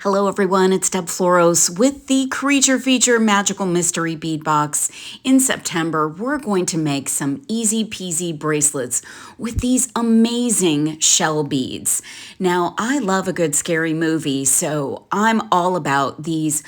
Hello everyone, it's Deb Floros with the Creature Feature Magical Mystery Bead Box. In September, we're going to make some easy peasy bracelets with these amazing shell beads. Now, I love a good scary movie, so I'm all about these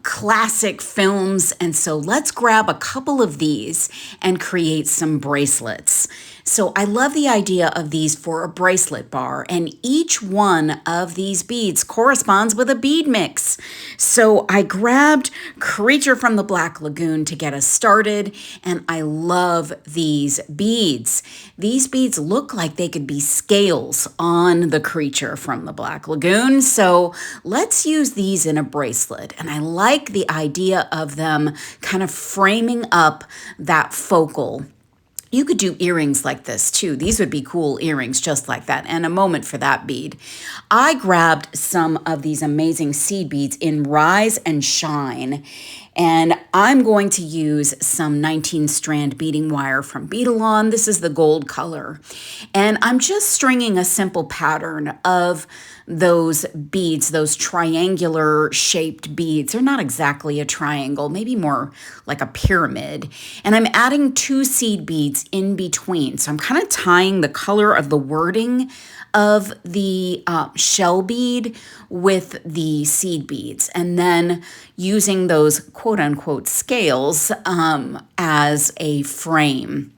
classic films, and so let's grab a couple of these and create some bracelets. So I love the idea of these for a bracelet bar, and each one of these beads corresponds with a bead mix. So I grabbed Creature from the Black Lagoon to get us started, and I love these beads. These beads look like they could be scales on the Creature from the Black Lagoon, so let's use these in a bracelet. And I like the idea of them kind of framing up that focal. You could do earrings like this too. These would be cool earrings just like that, and a moment for that bead. I grabbed some of these amazing seed beads in Rise and Shine, and I'm going to use some 19 strand beading wire from Beadalon. This is the gold color. And I'm just stringing a simple pattern of those beads, those triangular shaped beads. They're not exactly a triangle, maybe more like a pyramid. And I'm adding 2 seed beads in between. So I'm kind of tying the color of the wording of the shell bead with the seed beads, and then using those quote unquote scales as a frame.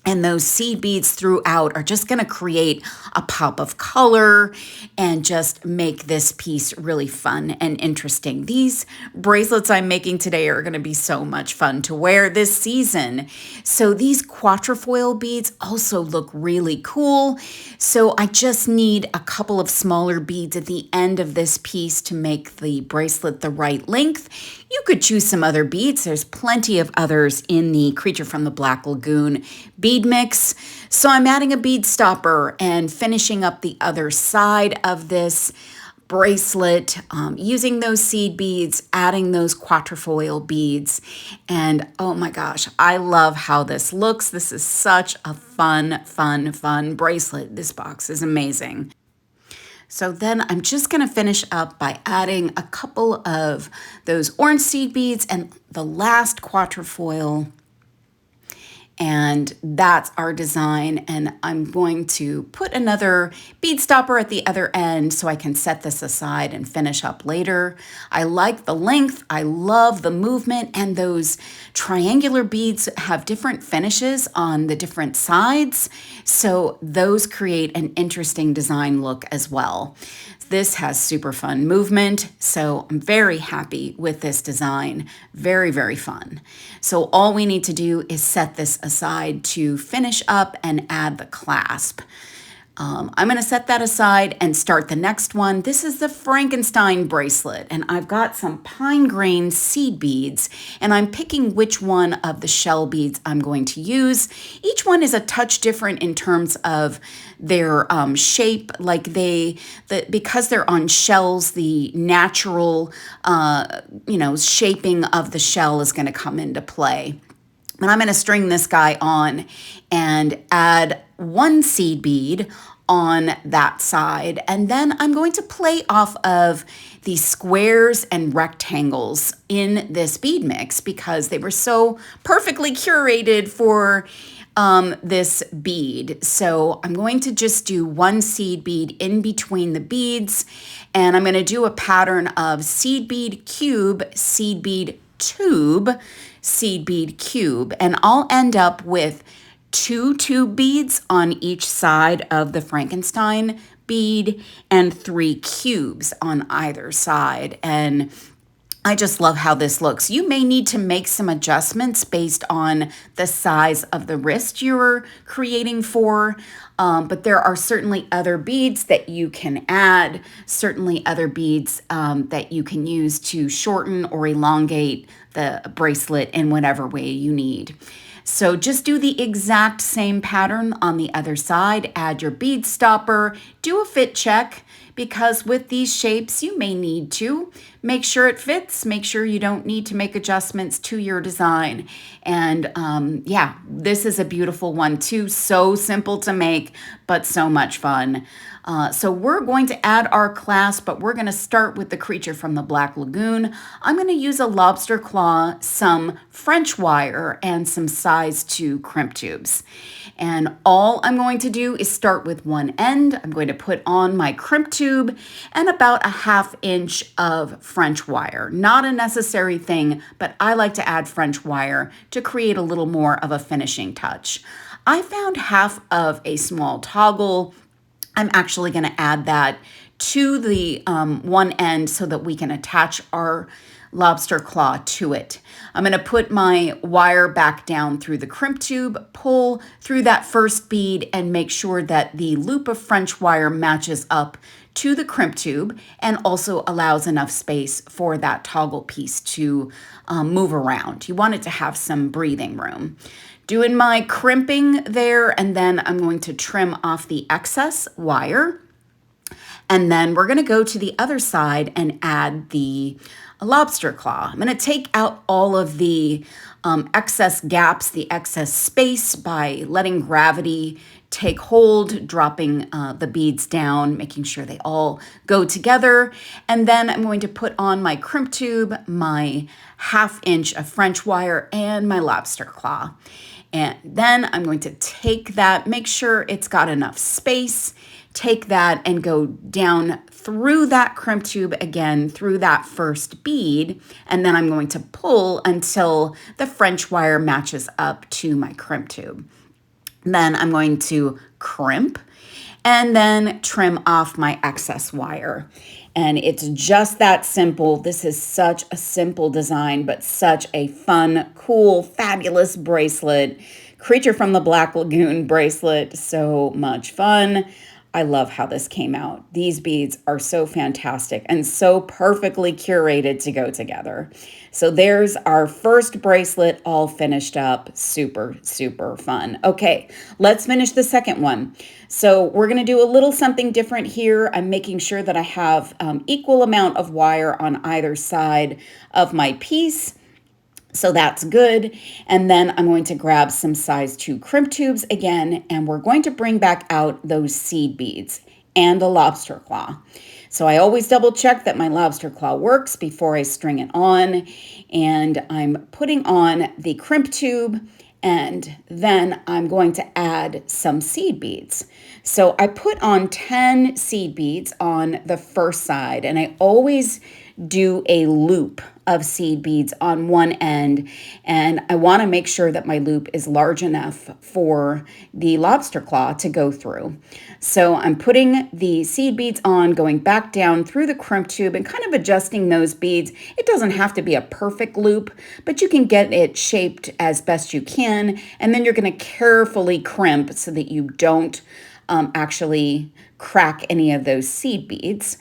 And those seed beads throughout are just going to create a pop of color and just make this piece really fun and interesting. These bracelets I'm making today are going to be so much fun to wear this season. So these quatrefoil beads also look really cool. So I just need a couple of smaller beads at the end of this piece to make the bracelet the right length. You could choose some other beads. There's plenty of others in the Creature from the Black Lagoon bead mix. So I'm adding a bead stopper and finishing up the other side of this bracelet using those seed beads, adding those quatrefoil beads. And oh my gosh, I love how this looks. This is such a fun bracelet. This box is amazing. So then I'm just going to finish up by adding a couple of those orange seed beads and the last quatrefoil. And that's our design. And I'm going to put another bead stopper at the other end so I can set this aside and finish up later. I like the length. I love the movement, and those triangular beads have different finishes on the different sides. So those create an interesting design look as well. This has super fun movement, so I'm very happy with this design. Very fun. So all we need to do is set this aside to finish up and add the clasp. I'm going to set that aside and start the next one. This is the Frankenstein bracelet, and I've got some pine grain seed beads, and I'm picking which one of the shell beads I'm going to use. Each one is a touch different in terms of their shape, like because they're on shells, the natural, shaping of the shell is going to come into play. And I'm going to string this guy on and add 1 seed bead on that side. And then I'm going to play off of the squares and rectangles in this bead mix because they were so perfectly curated for this bead. So I'm going to just do 1 seed bead in between the beads, and I'm going to do a pattern of seed bead cube, seed bead tube, seed bead cube, and I'll end up with 2 tube beads on each side of the Frankenstein bead and 3 cubes on either side. And I just love how this looks. You may need to make some adjustments based on the size of the wrist you're creating for, but there are certainly other beads that you can add, certainly other beads that you can use to shorten or elongate the bracelet in whatever way you need. So just do the exact same pattern on the other side, add your bead stopper, do a fit check, because with these shapes, you may need to make sure it fits, make sure you don't need to make adjustments to your design. And yeah, this is a beautiful one too. So simple to make, but so much fun. So we're going to add our clasp, but we're going to start with the creature from the Black Lagoon. I'm going to use a lobster claw, some French wire, and some size 2 crimp tubes. And all I'm going to do is start with one end. I'm going to put on my crimp tube and about a 1/2 inch of French wire. Not a necessary thing, but I like to add French wire to create a little more of a finishing touch. I found 1/2 of a small toggle. I'm actually going to add that to the one end so that we can attach our lobster claw to it. I'm going to put my wire back down through the crimp tube, pull through that first bead, and make sure that the loop of French wire matches up to the crimp tube and also allows enough space for that toggle piece to move around. You want it to have some breathing room. Doing my crimping there, and then I'm going to trim off the excess wire. And then we're going to go to the other side and add the lobster claw. I'm going to take out all of the excess gaps, the excess space by letting gravity take hold, dropping the beads down, making sure they all go together. And then I'm going to put on my crimp tube, my 1/2 inch of French wire, and my lobster claw. And then I'm going to take that, make sure it's got enough space, take that and go down through that crimp tube again, through that first bead, and then I'm going to pull until the French wire matches up to my crimp tube. Then I'm going to crimp and then trim off my excess wire. And it's just that simple. This is such a simple design, but such a fun, cool, fabulous bracelet. Creature from the Black Lagoon bracelet. So much fun. I love how this came out. These beads are so fantastic and so perfectly curated to go together. So there's our first bracelet all finished up. Super, super fun. Okay, let's finish the second one. So we're going to do a little something different here. I'm making sure that I have equal amount of wire on either side of my piece. So that's good. And then I'm going to grab some size 2 crimp tubes again, and we're going to bring back out those seed beads and the lobster claw. So I always double check that my lobster claw works before I string it on. And I'm putting on the crimp tube, and then I'm going to add some seed beads. So I put on 10 seed beads on the first side, and I always do a loop of seed beads on one end, and I want to make sure that my loop is large enough for the lobster claw to go through. So I'm putting the seed beads on, going back down through the crimp tube and kind of adjusting those beads. It doesn't have to be a perfect loop, but you can get it shaped as best you can, and then you're going to carefully crimp so that you don't actually crack any of those seed beads.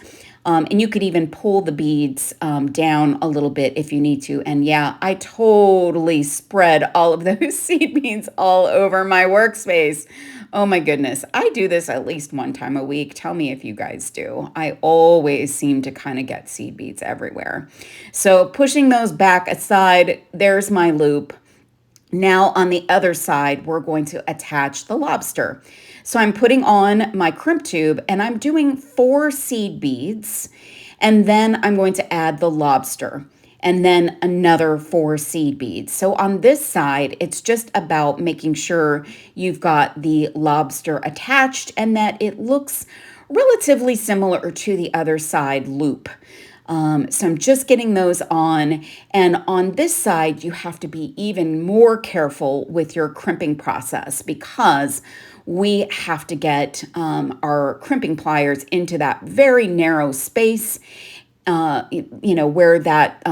And you could even pull the beads down a little bit if you need to. And yeah, I totally spread all of those seed beads all over my workspace. Oh my goodness. I do this at least one time a week. Tell me if you guys do. I always seem to kind of get seed beads everywhere. So pushing those back aside, there's my loop. Now on the other side, we're going to attach the lobster. So I'm putting on my crimp tube and I'm doing 4 seed beads, and then I'm going to add the lobster and then another 4 seed beads. So on this side, it's just about making sure you've got the lobster attached and that it looks relatively similar to the other side loop. So I'm just getting those on. And on this side, you have to be even more careful with your crimping process because we have to get our crimping pliers into that very narrow space, where that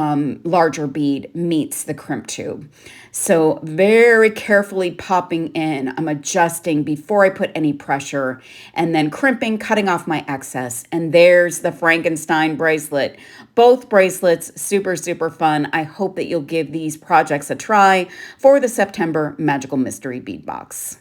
larger bead meets the crimp tube. So very carefully popping in, I'm adjusting before I put any pressure, and then crimping, cutting off my excess. And there's the Frankenstein bracelet. Both bracelets, super, super fun. I hope that you'll give these projects a try for the September Magical Mystery Bead Box.